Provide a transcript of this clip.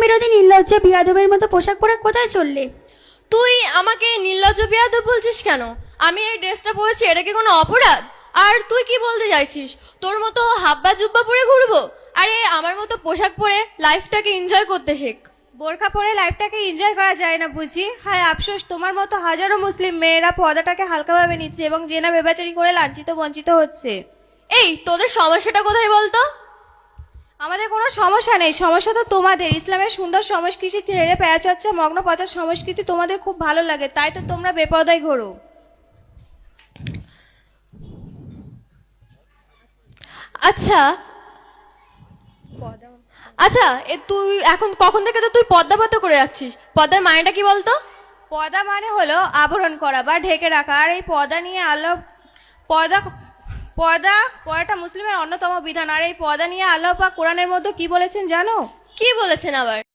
বিরোধী নির্লজ্জ বিয়াদবের মতো পোশাক পরে কোথায় চললে? তুই আমাকে নির্লজ্জ বেয়াদব বলছিস কেন? আমি এই ড্রেসটা পরেছি, এটা কি কোনো অপরাধ? আর তুই কি বলতে চাইছিস? তোর মতো হাব্বা জুব্বা পরে ঘুরবো? আরে আমার মতো পোশাক পরে লাইফটাকে এনজয় করতে শেখ। বোরখা পরে লাইফটাকে এনজয় করা যায় না বুঝি? হায় আফসোস, তোমার মতো হাজারো মুসলিম মেয়েরা পর্দাটাকে হালকাভাবে নিচ্ছে এবং জেনা বেবাচারি করে লাঞ্ছিত বঞ্চিত হচ্ছে। এই তোদের সমস্যাটা কোথায় বলতো? আমাদের কোনো সমস্যা নেই, সমস্যা তো তোমাদের। ইসলামের সুন্দর সংস্কৃতি ছেড়ে প্যারাচর্চা মগ্ন পচার সংস্কৃতি তোমাদের খুব ভালো লাগে, তাই তো তোমরা বেপরদায় ঘোরো। আচ্ছা আচ্ছা, তুই এখন কখন থেকে তো তুই পদ্মা পদ্মা করে যাচ্ছিস? পদ্মার মানেটা কি বলতো? পর্দা মানে হলো আবরণ করা বা ঢেকে রাখা। আর এই পর্দা নিয়ে আল্লাহ পর্দা পর্দা করাটা মুসলিমের অন্যতম বিধান। আর এই পর্দা নিয়ে আল্লাহ পাক কোরআনের মধ্যে কি বলেছেন জানো? কি বলেছেন আবার?